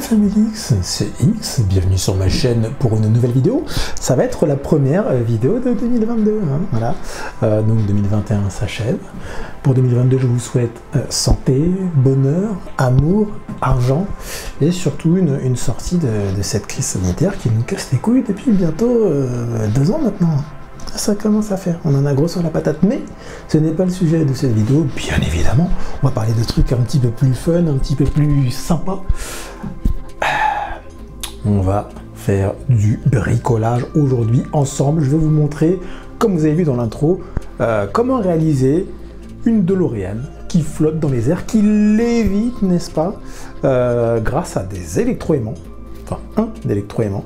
famille X, c'est X, bienvenue sur ma chaîne pour une nouvelle vidéo. Ça va être la première vidéo de 2022, hein, voilà. Donc 2021 s'achève. Pour 2022, je vous souhaite santé, bonheur, amour, argent et surtout une sortie de cette crise sanitaire qui nous casse les couilles depuis bientôt 2 ans maintenant. Ça commence à faire, on en a gros sur la patate, mais ce n'est pas le sujet de cette vidéo, bien évidemment. On va parler de trucs un petit peu plus fun, un petit peu plus sympa. On va faire du bricolage aujourd'hui ensemble. Je vais vous montrer, comme vous avez vu dans l'intro, comment réaliser une DeLorean qui flotte dans les airs, qui lévite, n'est-ce pas, grâce à des électroaimants, enfin un électroaimant.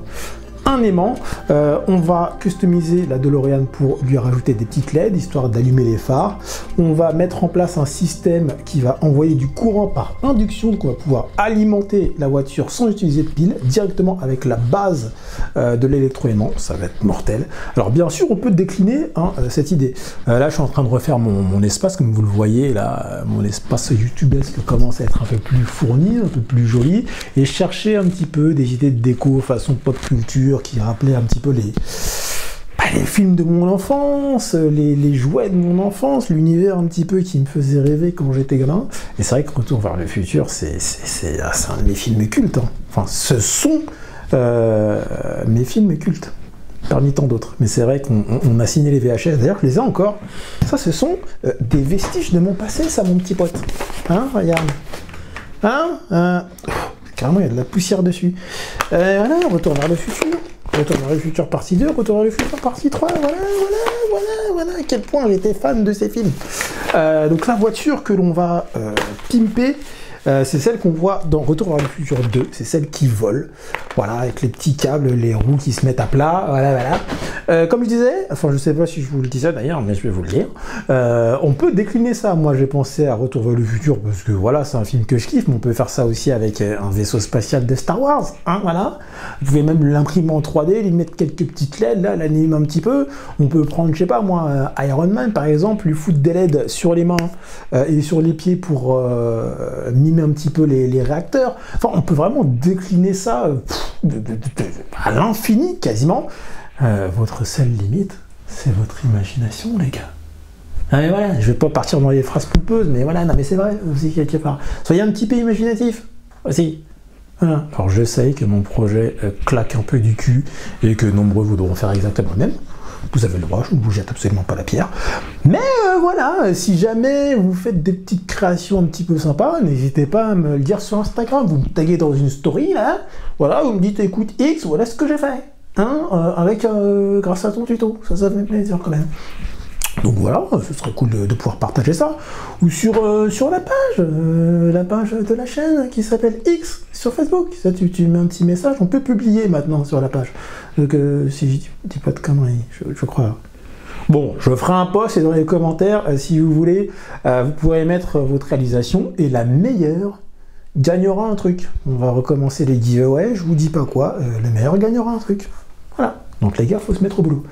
Un aimant, on va customiser la DeLorean pour lui rajouter des petites LED histoire d'allumer les phares. On va mettre en place un système qui va envoyer du courant par induction, donc on va pouvoir alimenter la voiture sans utiliser de pile directement avec la base de l'électroaimant. Ça va être mortel. Alors bien sûr, on peut décliner cette idée. Là, je suis en train de refaire mon espace, comme vous le voyez là, mon espace youtubesque commence à être un peu plus fourni, un peu plus joli, et chercher un petit peu des idées de déco façon pop culture qui rappelait un petit peu les films de mon enfance, les jouets de mon enfance, l'univers un petit peu qui me faisait rêver quand j'étais gamin. Et c'est vrai que Retour vers le futur, c'est un de mes films cultes. Hein. Enfin, ce sont mes films cultes, parmi tant d'autres. Mais c'est vrai qu'on a signé les VHS, d'ailleurs je les ai encore. Ça, ce sont des vestiges de mon passé, ça, mon petit pote. Hein, regarde. Hein, carrément, il y a de la poussière dessus. Voilà, Retour vers le futur. Retour vers le futur partie 2, Retour vers le futur partie 3, voilà, à quel point j'étais fan de ces films. Donc la voiture que l'on va pimper, c'est celle qu'on voit dans Retour vers le futur 2, c'est celle qui vole, voilà, avec les petits câbles, les roues qui se mettent à plat, voilà. Comme je disais, enfin je sais pas si je vous le disais d'ailleurs, mais je vais vous le dire, on peut décliner ça. Moi j'ai pensé à Retour vers le futur parce que voilà, c'est un film que je kiffe, mais on peut faire ça aussi avec un vaisseau spatial de Star Wars, hein, voilà. Vous pouvez même l'imprimer en 3D, lui mettre quelques petites LED, là, l'animer un petit peu. On peut prendre, je sais pas moi, Iron Man par exemple, lui foutre des LED sur les mains et sur les pieds pour mimer un petit peu les réacteurs. Enfin, on peut vraiment décliner ça à l'infini quasiment. Votre seule limite, c'est votre imagination, les gars. Ah mais voilà, je vais pas partir dans les phrases pompeuses, mais voilà, non mais c'est vrai aussi quelque part. Soyez un petit peu imaginatif aussi. Voilà. Alors je sais que mon projet claque un peu du cul et que nombreux voudront faire exactement le même. Vous avez le droit, je ne vous jette absolument pas la pierre. Mais voilà, si jamais vous faites des petites créations un petit peu sympas, n'hésitez pas à me le dire sur Instagram. Vous me taguez dans une story, là, voilà, vous me dites écoute X, voilà ce que j'ai fait. Hein, grâce à ton tuto, ça fait plaisir quand même. Donc voilà, ce serait cool de pouvoir partager ça. Ou sur la page de la chaîne qui s'appelle X sur Facebook. Ça, tu mets un petit message, on peut publier maintenant sur la page. Donc si je dis pas de conneries, je crois. Bon, je ferai un post et dans les commentaires, si vous voulez, vous pourrez mettre votre réalisation et la meilleure gagnera un truc. On va recommencer les giveaways, je vous dis pas quoi, le meilleur gagnera un truc. Voilà, donc les gars, faut se mettre au boulot.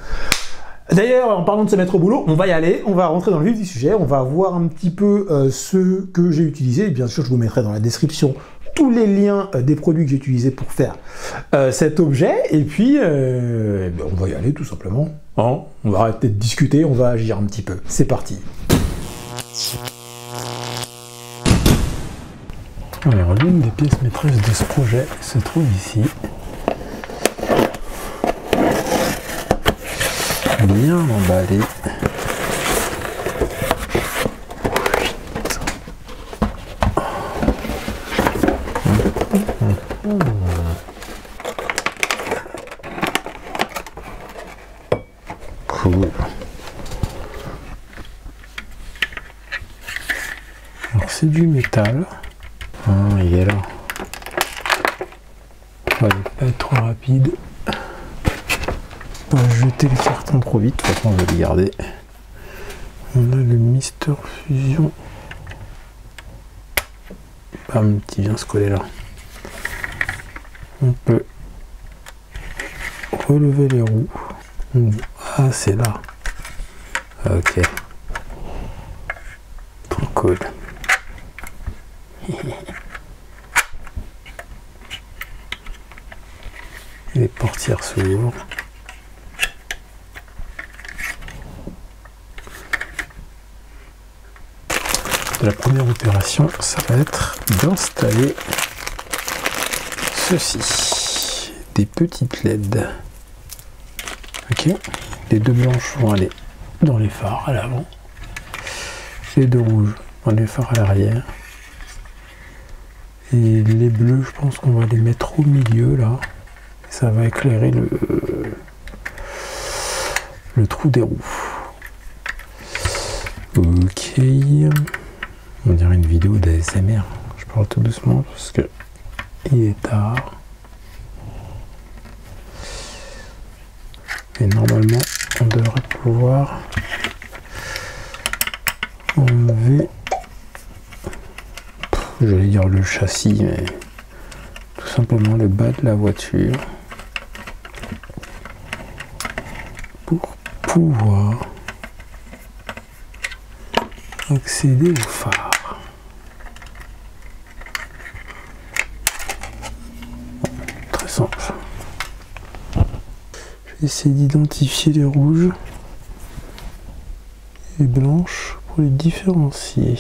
D'ailleurs, en parlant de se mettre au boulot, on va y aller, on va rentrer dans le vif du sujet, on va voir un petit peu ce que j'ai utilisé, et bien sûr je vous mettrai dans la description tous les liens des produits que j'ai utilisés pour faire cet objet, et puis on va y aller tout simplement, hein, on va arrêter de discuter, on va agir un petit peu, c'est parti. Alors l'une des pièces maîtresses de ce projet se trouve ici. Bien emballé. Cool. Alors c'est du métal. Ah, il est là. On va pas être trop rapide. Pas jeter le carton trop vite, de toute façon on va le garder. On a le Mister Fusion. Bam, qui vient se coller là. On peut relever les roues. Ah, c'est là. Ok. Trop cool. glissière s'ouvre. La première opération, ça va être d'installer ceci, des petites LED. Ok, les deux blanches vont aller dans les phares à l'avant, les deux rouges dans les phares à l'arrière, et les bleus, je pense qu'on va les mettre au milieu là, ça va éclairer le trou des roues. Ok. On dirait une vidéo d'ASMR. Je parle tout doucement parce que il est tard. Et normalement, on devrait pouvoir enlever, j'allais dire le châssis, mais tout simplement le bas de la voiture pour pouvoir accéder au phare. Très simple. Je vais essayer d'identifier les rouges et blanches pour les différencier.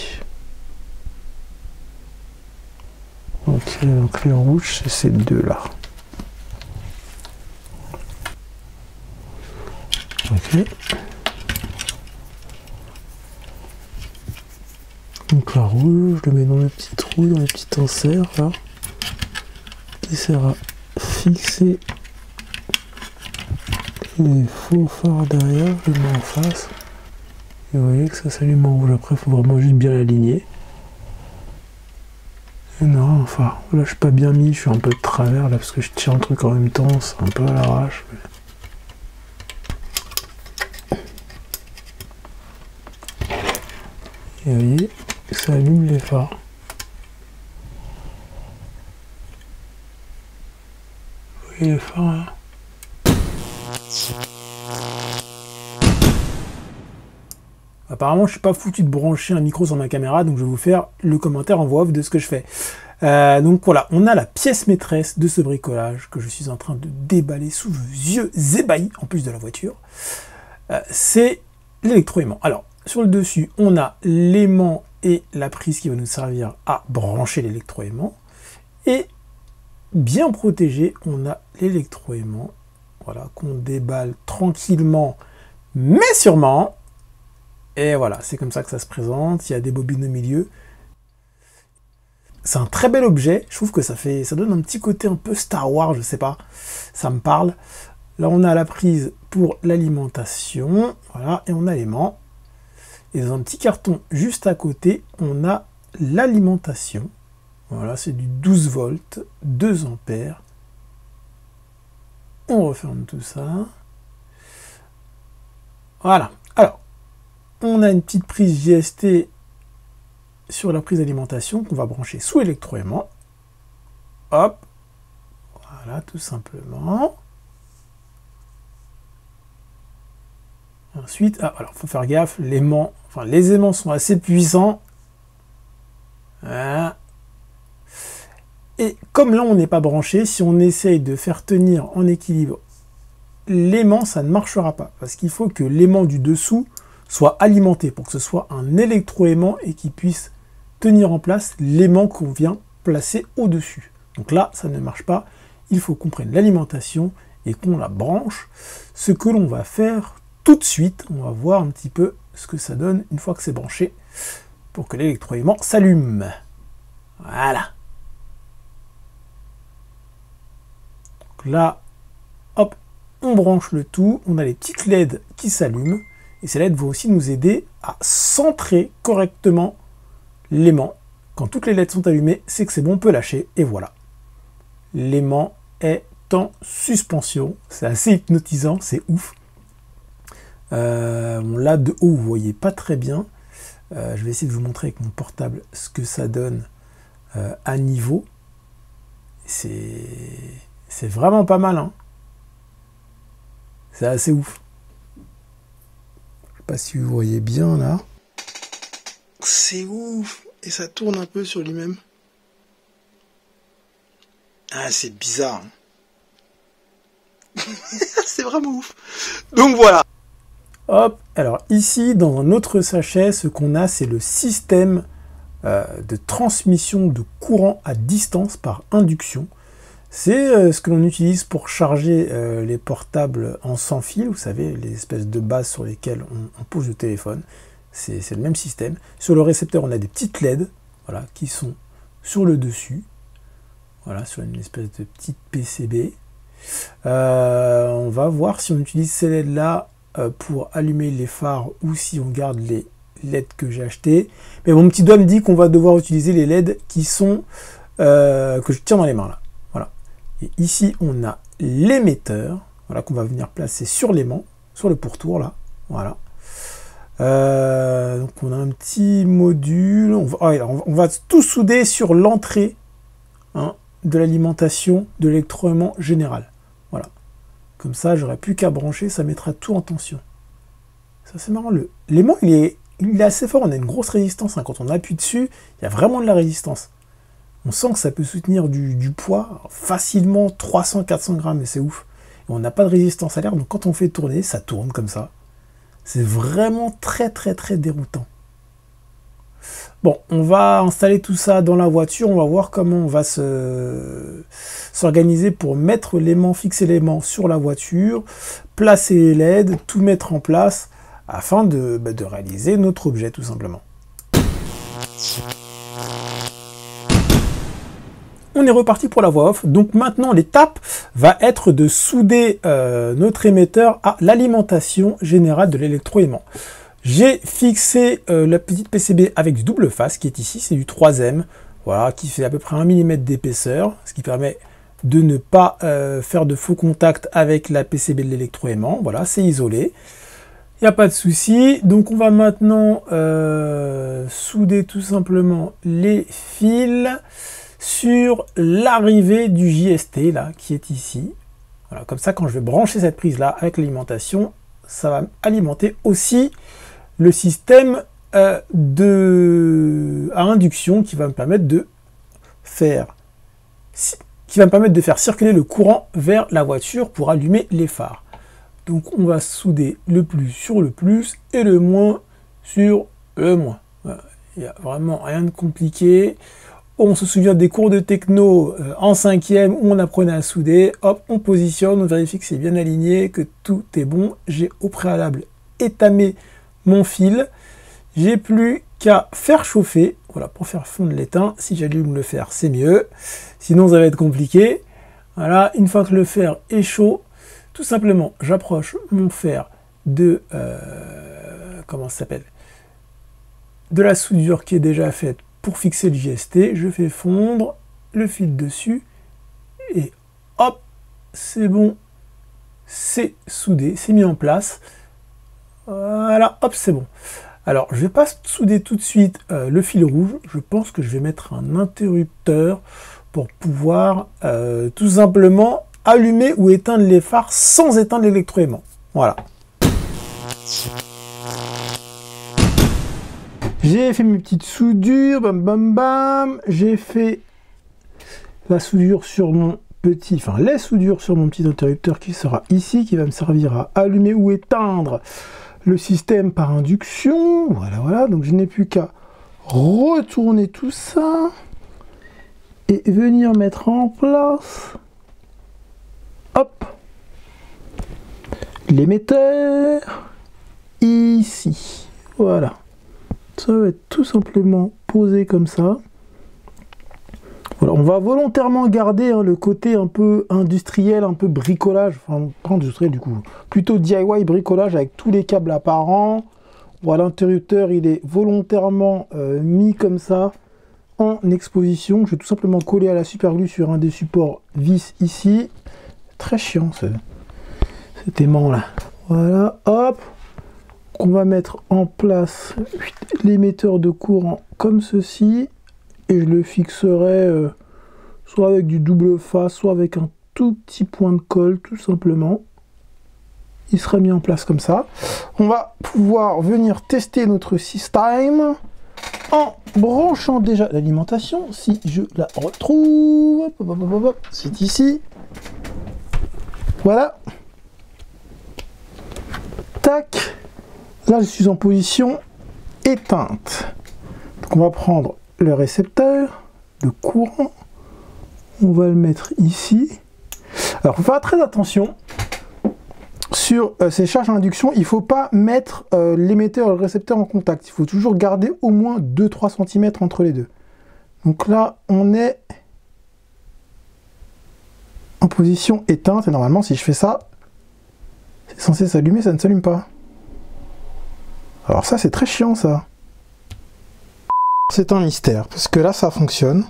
Ok, donc les rouges, c'est ces deux-là. Ok. Donc la rouge, je le mets dans les petits trous, dans les petites enserres là, qui sert à fixer les faux phares derrière, je le mets en face. Et vous voyez que ça s'allume en rouge. Après, il faut vraiment juste bien l'aligner. Et non, enfin, là je suis pas bien mis, je suis un peu de travers là parce que je tiens un truc en même temps, c'est un peu à l'arrache. Et vous voyez, ça allume les phares. Vous voyez les phares là? Apparemment, je suis pas foutu de brancher un micro sur ma caméra, donc je vais vous faire le commentaire en voix off de ce que je fais. Donc voilà, on a la pièce maîtresse de ce bricolage que je suis en train de déballer sous vos yeux ébahis, en plus de la voiture. C'est l'électroaimant. Alors, sur le dessus, on a l'aimant et la prise qui va nous servir à brancher l'électroaimant. Et bien protégé, on a l'électroaimant, voilà, qu'on déballe tranquillement, mais sûrement. Et voilà, c'est comme ça que ça se présente. Il y a des bobines au milieu. C'est un très bel objet. Je trouve que ça donne un petit côté un peu Star Wars, je sais pas. Ça me parle. Là, on a la prise pour l'alimentation. Voilà, et on a l'aimant. Et dans un petit carton juste à côté, on a l'alimentation. Voilà, c'est du 12 volts, 2 ampères. On referme tout ça. Voilà. Alors, on a une petite prise GST sur la prise d'alimentation qu'on va brancher sous électroaimant. Hop. Voilà, tout simplement. Ensuite, alors, faut faire gaffe, les aimants sont assez puissants. Voilà. Et comme là, on n'est pas branché, si on essaye de faire tenir en équilibre l'aimant, ça ne marchera pas. Parce qu'il faut que l'aimant du dessous soit alimenté pour que ce soit un électroaimant et qu'il puisse tenir en place l'aimant qu'on vient placer au-dessus. Donc là, ça ne marche pas. Il faut qu'on prenne l'alimentation et qu'on la branche. Ce que l'on va faire tout de suite, on va voir un petit peu ce que ça donne une fois que c'est branché pour que l'électroaimant s'allume. Voilà. Donc là, hop, on branche le tout. On a les petites LED qui s'allument. Et ces LED vont aussi nous aider à centrer correctement l'aimant. Quand toutes les LED sont allumées, c'est que c'est bon, on peut lâcher. Et voilà. L'aimant est en suspension. C'est assez hypnotisant, c'est ouf. Bon, là, de haut, vous voyez pas très bien. Je vais essayer de vous montrer avec mon portable ce que ça donne à niveau. C'est vraiment pas mal, hein. C'est assez ouf. Je sais pas si vous voyez bien là. C'est ouf. Et ça tourne un peu sur lui-même. Ah, c'est bizarre. C'est vraiment ouf. Donc voilà. Hop, alors ici, dans un autre sachet, ce qu'on a, c'est le système de transmission de courant à distance par induction. C'est ce que l'on utilise pour charger les portables en sans fil, vous savez, les espèces de bases sur lesquelles on pose le téléphone. C'est le même système. Sur le récepteur, on a des petites LED, voilà, qui sont sur le dessus. Voilà, sur une espèce de petite PCB. On va voir si on utilise ces LED-là pour allumer les phares ou si on garde les LED que j'ai achetés. Mais mon petit doigt me dit qu'on va devoir utiliser les LED qui sont que je tiens dans les mains là. Voilà. Et ici, on a l'émetteur, voilà, qu'on va venir placer sur l'aimant, sur le pourtour là. Voilà. Donc on a un petit module. On va tout souder sur l'entrée, hein, de l'alimentation de l'électroaimant général. Voilà. Comme ça, j'aurai plus qu'à brancher, ça mettra tout en tension. Ça, c'est marrant. L'aimant, il est assez fort. On a une grosse résistance, hein. Quand on appuie dessus, il y a vraiment de la résistance. On sent que ça peut soutenir du poids facilement 300-400 grammes, et c'est ouf. Et on n'a pas de résistance à l'air, donc quand on fait tourner, ça tourne comme ça. C'est vraiment très déroutant. Bon, on va installer tout ça dans la voiture. On va voir comment on va s'organiser pour mettre l'aimant, fixer l'aimant sur la voiture, placer les LED, tout mettre en place afin de réaliser notre objet tout simplement. On est reparti pour la voix off. Donc maintenant, l'étape va être de souder notre émetteur à l'alimentation générale de l'électroaimant. J'ai fixé la petite PCB avec du double face qui est ici, c'est du 3M, voilà, qui fait à peu près 1 mm d'épaisseur, ce qui permet de ne pas faire de faux contact avec la PCB de l'électroaimant. Voilà, c'est isolé, il n'y a pas de souci. Donc on va maintenant souder tout simplement les fils sur l'arrivée du JST là, qui est ici. Voilà, comme ça, quand je vais brancher cette prise là avec l'alimentation, ça va alimenter aussi le système à induction qui va me permettre de faire circuler le courant vers la voiture pour allumer les phares. Donc on va souder le plus sur le plus et le moins sur le moins. Voilà. Il n'y a vraiment rien de compliqué. On se souvient des cours de techno en 5e où on apprenait à souder. Hop, on positionne, on vérifie que c'est bien aligné, que tout est bon. J'ai au préalable étamé mon fil. J'ai plus qu'à faire chauffer, voilà, pour faire fondre l'étain. Si j'allume le fer, c'est mieux. Sinon, ça va être compliqué. Voilà, une fois que le fer est chaud, tout simplement, j'approche mon fer de comment ça s'appelle, de la soudure qui est déjà faite pour fixer le JST. Je fais fondre le fil dessus et hop, c'est bon, c'est soudé, c'est mis en place. Voilà, hop, c'est bon. Alors, je ne vais pas souder tout de suite le fil rouge. Je pense que je vais mettre un interrupteur pour pouvoir tout simplement allumer ou éteindre les phares sans éteindre l'électroaimant. Voilà. J'ai fait mes petites soudures, bam bam bam. J'ai fait la soudure sur mon petit, enfin les soudures sur mon petit interrupteur qui sera ici, qui va me servir à allumer ou éteindre le système par induction. Voilà, voilà. Donc je n'ai plus qu'à retourner tout ça et venir mettre en place, hop, l'émetteur ici. Voilà. Ça va être tout simplement posé comme ça. Voilà, on va volontairement garder le côté un peu industriel, un peu bricolage, enfin pas industriel du coup, plutôt DIY bricolage avec tous les câbles apparents. Voilà, l'interrupteur il est volontairement mis comme ça en exposition. Je vais tout simplement coller à la superglue sur un des supports vis ici. Très chiant cet aimant là. Voilà, hop. On va mettre en place l'émetteur de courant comme ceci et je le fixerai soit avec du double face, soit avec un tout petit point de colle tout simplement. Il sera mis en place comme ça. On va pouvoir venir tester notre système en branchant déjà l'alimentation. Si je la retrouve, c'est ici. Voilà. tac. Là, je suis en position éteinte. Donc, on va prendre le récepteur de courant. On va le mettre ici. Alors, il faut faire très attention. Sur ces charges à induction, il ne faut pas mettre l'émetteur et le récepteur en contact. Il faut toujours garder au moins 2-3 cm entre les deux. Donc là, on est en position éteinte. Et normalement, si je fais ça, c'est censé s'allumer, ça ne s'allume pas. Alors ça, c'est très chiant, ça. C'est un mystère, parce que là, ça fonctionne.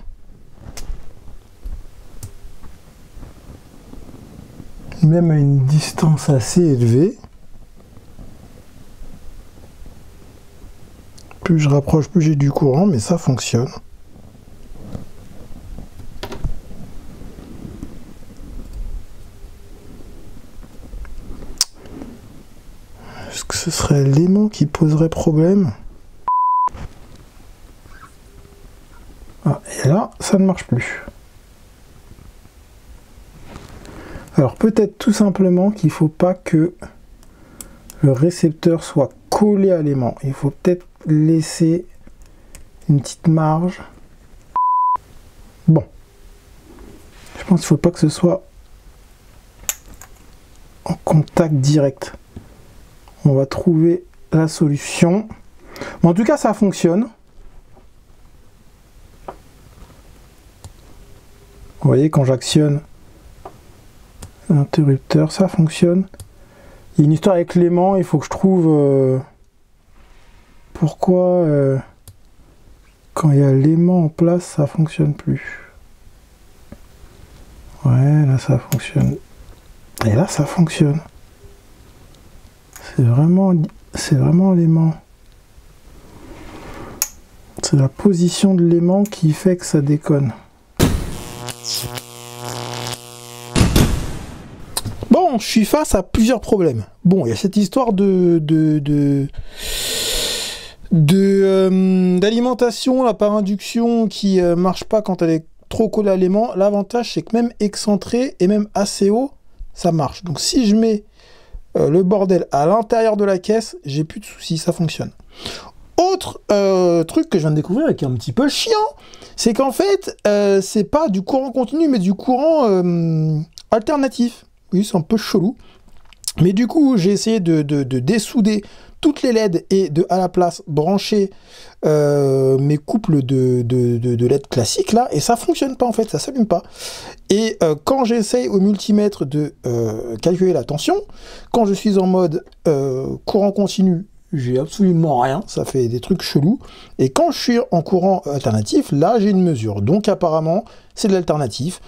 Même à une distance assez élevée. Plus je rapproche, plus j'ai du courant, mais ça fonctionne. Est-ce que ce serait l'aimant qui poserait problème? Ah, et là, ça ne marche plus. Alors peut-être tout simplement qu'il ne faut pas que le récepteur soit collé à l'aimant. Il faut peut-être laisser une petite marge. Bon. Je pense qu'il ne faut pas que ce soit en contact direct. On va trouver la solution. Mais en tout cas, ça fonctionne. Vous voyez, quand j'actionne l'interrupteur, ça fonctionne. Il y a une histoire avec l'aimant, il faut que je trouve pourquoi quand il y a l'aimant en place, ça fonctionne plus. Ouais, là ça fonctionne. Et là ça fonctionne. C'est vraiment l'aimant. C'est la position de l'aimant qui fait que ça déconne. Bon, je suis face à plusieurs problèmes. Bon, il y a cette histoire d'alimentation là, par induction qui marche pas quand elle est trop collée à l'aimant. L'avantage, c'est que même excentré et même assez haut, ça marche. Donc si je mets le bordel à l'intérieur de la caisse, j'ai plus de soucis, ça fonctionne. Autre truc que je viens de découvrir et qui est un petit peu chiant, c'est qu'en fait, c'est pas du courant continu, mais du courant alternatif. Oui, c'est un peu chelou. Mais du coup, j'ai essayé de dessouder toutes les LED et à la place brancher mes couples de LED classiques là, et ça fonctionne pas en fait, ça s'allume pas. Et quand j'essaye au multimètre de calculer la tension, quand je suis en mode courant continu, j'ai absolument rien, ça fait des trucs chelous. Et quand je suis en courant alternatif, là j'ai une mesure. Donc apparemment, c'est de l'alternatif.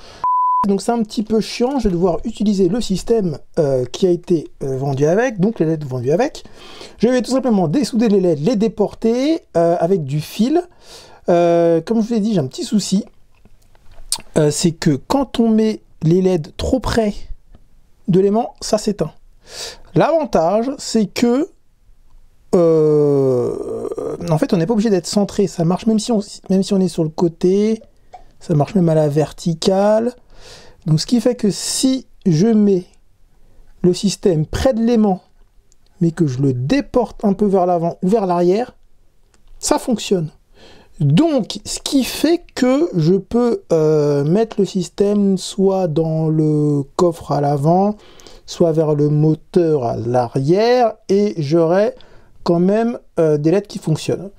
Donc c'est un petit peu chiant, je vais devoir utiliser le système qui a été vendu avec, donc les LED vendus avec. Je vais tout simplement dessouder les LED, les déporter avec du fil. Comme je vous l'ai dit, j'ai un petit souci. C'est que quand on met les LED trop près de l'aimant, ça s'éteint. L'avantage, c'est que en fait, on n'est pas obligé d'être centré. Ça marche même si on est sur le côté, ça marche même à la verticale. Donc ce qui fait que si je mets le système près de l'aimant, mais que je le déporte un peu vers l'avant ou vers l'arrière, ça fonctionne. Donc ce qui fait que je peux mettre le système soit dans le coffre à l'avant, soit vers le moteur à l'arrière, et j'aurai quand même des LED qui fonctionnent.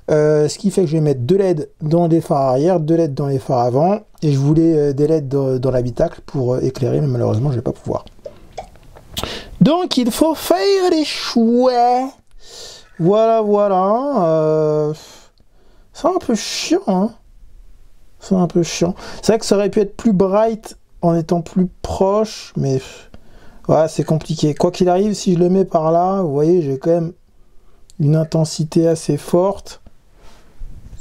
Ce qui fait que je vais mettre 2 LED dans les phares arrière, 2 LED dans les phares avant, et je voulais des LED dans l'habitacle pour éclairer, mais malheureusement je ne vais pas pouvoir. Donc il faut faire des choix. Voilà. C'est un peu chiant, hein. C'est un peu chiant. C'est vrai que ça aurait pu être plus bright en étant plus proche, mais ouais, c'est compliqué. Quoi qu'il arrive, si je le mets par là, vous voyez, j'ai quand même une intensité assez forte.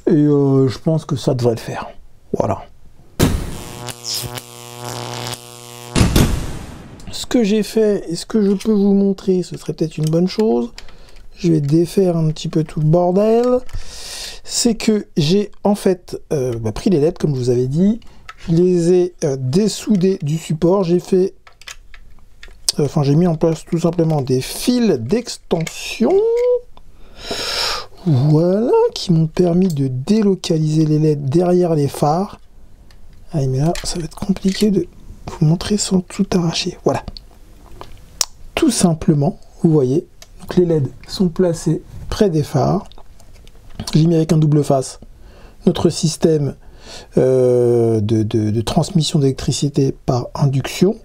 Et je pense que ça devrait le faire. Voilà. Ce que j'ai fait et ce que je peux vous montrer, ce serait peut-être une bonne chose. Je vais défaire un petit peu tout le bordel. C'est que j'ai en fait pris les LED, comme je vous avais dit. Je les ai dessoudés du support. J'ai fait enfin j'ai mis en place tout simplement des fils d'extension, voilà, qui m'ont permis de délocaliser les LED derrière les phares. Ah mais là ça va être compliqué de vous montrer sans tout arracher, voilà. Tout simplement, vous voyez, donc les LED sont placés près des phares. J'ai mis avec un double face notre système de transmission d'électricité par induction.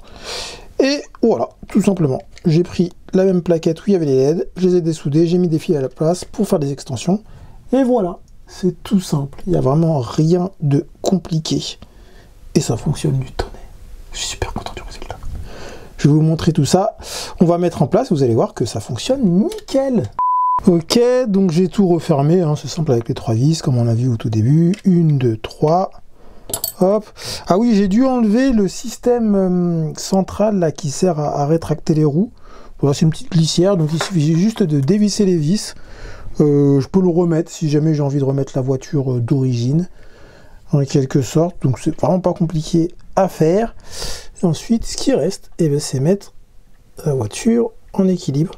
Et voilà, tout simplement. J'ai pris la même plaquette où il y avait les LED, je les ai dessoudés, j'ai mis des fils à la place pour faire des extensions. Et voilà, c'est tout simple. Il n'y a vraiment rien de compliqué. Et ça fonctionne du tonnerre. Je suis super content du résultat. Je vais vous montrer tout ça. On va mettre en place, vous allez voir que ça fonctionne nickel. Ok, donc j'ai tout refermé, hein, c'est simple avec les 3 vis, comme on a vu au tout début. 1, 2, 3. Hop. Ah oui, j'ai dû enlever le système central là, qui sert à rétracter les roues. Voilà, c'est une petite glissière, donc il suffit juste de dévisser les vis. Je peux le remettre si jamais j'ai envie de remettre la voiture d'origine, en quelque sorte. Donc c'est vraiment pas compliqué à faire. Et ensuite, ce qui reste, eh ben, c'est mettre la voiture en équilibre.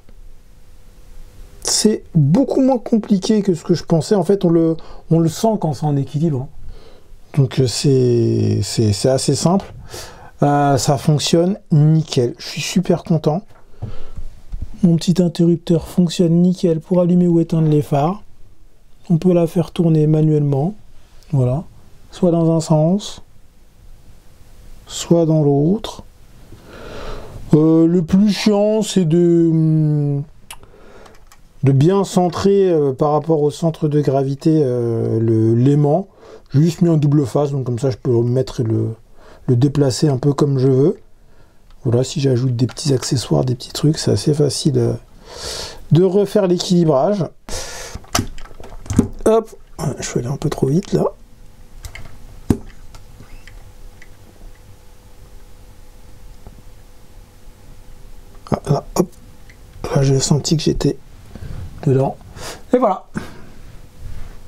C'est beaucoup moins compliqué que ce que je pensais. En fait, on le sent quand c'est en équilibre. Donc c'est assez simple. Ça fonctionne nickel. Je suis super content. Mon petit interrupteur fonctionne nickel pour allumer ou éteindre les phares. On peut la faire tourner manuellement. Voilà. Soit dans un sens, soit dans l'autre. Le plus chiant, c'est de bien centrer par rapport au centre de gravité l'aimant. J'ai juste mis un double face, donc comme ça je peux le mettre et le déplacer un peu comme je veux. Voilà, si j'ajoute des petits accessoires, des petits trucs, c'est assez facile de refaire l'équilibrage. Hop, je vais aller un peu trop vite là. Ah, là, hop, là j'ai senti que j'étais dedans. Et voilà.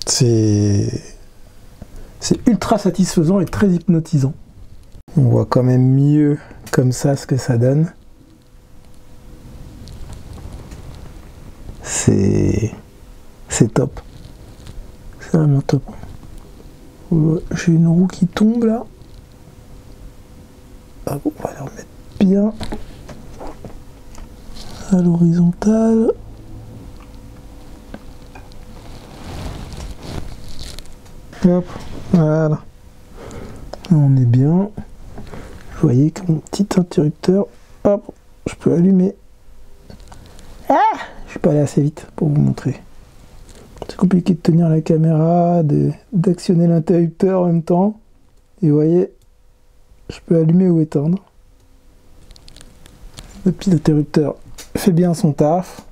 C'est ultra satisfaisant et très hypnotisant. On voit quand même mieux comme ça ce que ça donne. C'est top. C'est vraiment top. J'ai une roue qui tombe là. Ah bon, on va la remettre bien à l'horizontale. Hop, voilà. On est bien. Vous voyez que mon petit interrupteur, hop, je peux allumer. Ah, je suis pas allé assez vite pour vous montrer. C'est compliqué de tenir la caméra, d'actionner l'interrupteur en même temps. Et vous voyez, je peux allumer ou éteindre. Le petit interrupteur fait bien son taf.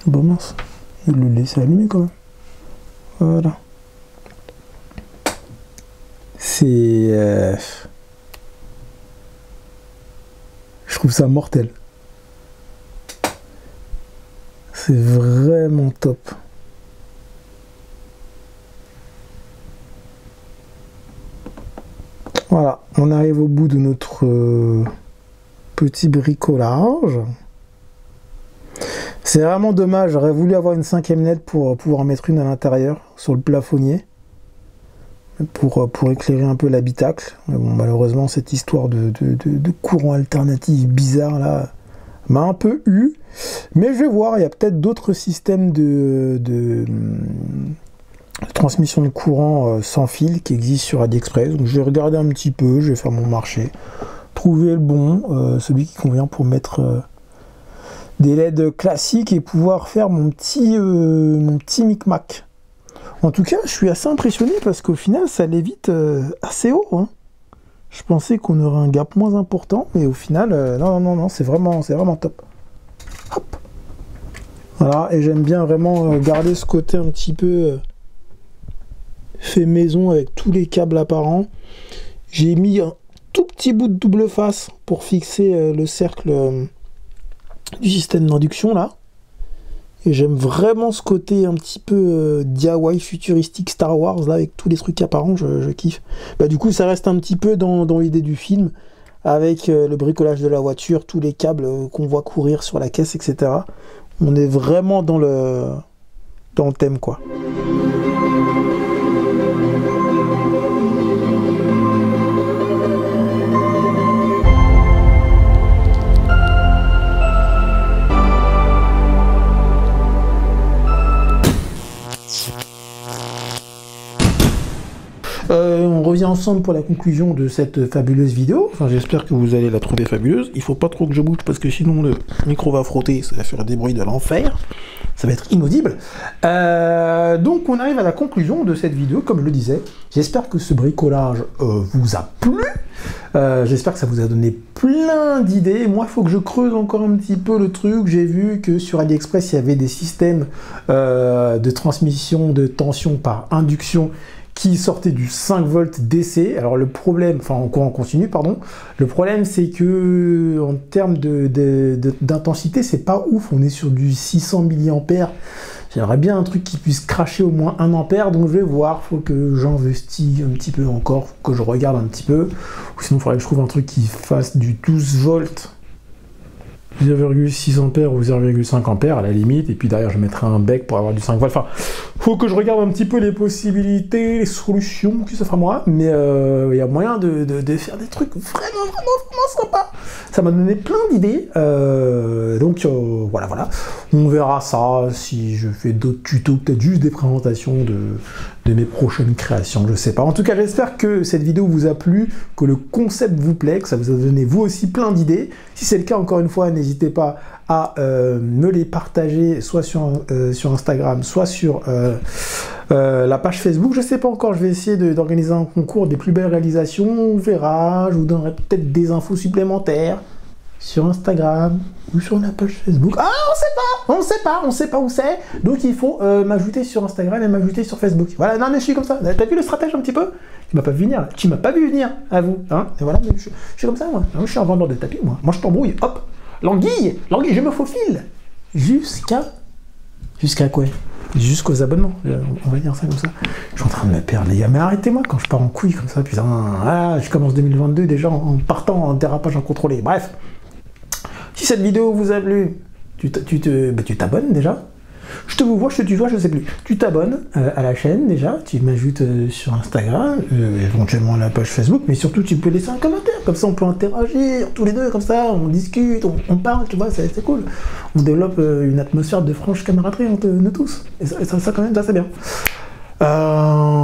Bon mince, je vais le laisser allumer quand même. Voilà. Je trouve ça mortel. C'est vraiment top. Voilà, on arrive au bout de notre petit bricolage. C'est vraiment dommage, j'aurais voulu avoir une 5e LED pour pouvoir en mettre une à l'intérieur, sur le plafonnier, pour éclairer un peu l'habitacle. Mais bon, malheureusement, cette histoire de courant alternatif bizarre là m'a un peu eu. Mais je vais voir, il y a peut-être d'autres systèmes de transmission de courant sans fil qui existent sur AliExpress. Donc je vais regarder un petit peu, je vais faire mon marché, trouver le bon, celui qui convient pour mettre des LED classiques et pouvoir faire mon petit micmac. En tout cas, je suis assez impressionné parce qu'au final, ça allait vite assez haut. Hein. Je pensais qu'on aurait un gap moins important, mais au final, non, c'est vraiment top. Hop. Voilà, et j'aime bien vraiment garder ce côté un petit peu fait maison avec tous les câbles apparents. J'ai mis un tout petit bout de double face pour fixer le cercle du système d'induction là. Et j'aime vraiment ce côté un petit peu DIY futuristique Star Wars, là, avec tous les trucs apparents, je kiffe. Bah, du coup, ça reste un petit peu dans l'idée du film, avec le bricolage de la voiture, tous les câbles qu'on voit courir sur la caisse, etc. On est vraiment dans le thème, quoi. On revient ensemble pour la conclusion de cette fabuleuse vidéo. Enfin, j'espère que vous allez la trouver fabuleuse. Il faut pas trop que je bouge parce que sinon le micro va frotter, ça va faire des bruits de l'enfer. Ça va être inaudible. Donc on arrive à la conclusion de cette vidéo, comme je le disais. J'espère que ce bricolage vous a plu. J'espère que ça vous a donné plein d'idées. Moi, il faut que je creuse encore un petit peu le truc. J'ai vu que sur AliExpress, il y avait des systèmes de transmission de tension par induction qui sortait du 5 volts DC. Alors le problème, enfin en courant continu, pardon, le problème c'est que en termes d'intensité, c'est pas ouf, on est sur du 600 mAh. J'aimerais bien un truc qui puisse cracher au moins 1 ampère, donc je vais voir, faut que j'investisse un petit peu encore, faut que je regarde un petit peu, ou sinon il faudrait que je trouve un truc qui fasse du 12 volts. 0,6 ampères ou 0,5 ampères à la limite, et puis derrière je mettrai un bec pour avoir du 5 volts. Enfin, faut que je regarde un petit peu les possibilités, les solutions qui s'offrent à moi, mais il y a moyen de faire des trucs vraiment sympas. Ça m'a donné plein d'idées, donc voilà. On verra ça si je fais d'autres tutos, peut-être juste des présentations de mes prochaines créations, je sais pas. En tout cas, j'espère que cette vidéo vous a plu, que le concept vous plaît, que ça vous a donné vous aussi plein d'idées. Si c'est le cas, encore une fois, n'hésitez pas à me les partager, soit sur Instagram, soit sur la page Facebook. Je sais pas encore, je vais essayer d'organiser un concours des plus belles réalisations, on verra, je vous donnerai peut-être des infos supplémentaires sur Instagram ou sur la page Facebook. Ah, on sait pas où c'est. Donc il faut m'ajouter sur Instagram et m'ajouter sur Facebook. Voilà, non mais je suis comme ça. T'as vu le stratège un petit peu? Tu m'as pas vu venir. Tu m'as pas vu venir, à vous. Hein, et voilà, je suis comme ça, moi. Je suis un vendeur de tapis, moi. Moi, je t'embrouille. Hop, l'anguille, je me faufile. Jusqu'à quoi? Jusqu'aux abonnements, on va dire ça comme ça. Je suis en train de me perdre, les gars. Mais arrêtez-moi quand je pars en couille comme ça, putain. Ah, je commence 2022 déjà en partant en dérapage incontrôlé. Bref. Si cette vidéo vous a plu, tu t'abonnes déjà. Je te vois, je te tutoie, je sais plus. Tu t'abonnes à la chaîne déjà, tu m'ajoutes sur Instagram, éventuellement à la page Facebook, mais surtout tu peux laisser un commentaire, comme ça on peut interagir tous les deux, comme ça on discute, on parle, tu vois, c'est cool. On développe une atmosphère de franche camaraderie entre nous tous, et ça quand même, ça c'est bien.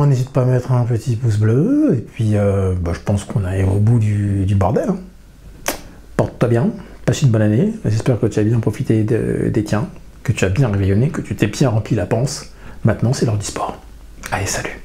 N'hésite pas à mettre un petit pouce bleu, et puis je pense qu'on arrive au bout du bordel. Hein. Porte-toi bien. Passe une bonne année, j'espère que tu as bien profité des tiens, que tu as bien réveillonné, que tu t'es bien rempli la panse. Maintenant, c'est l'heure du sport. Allez, salut.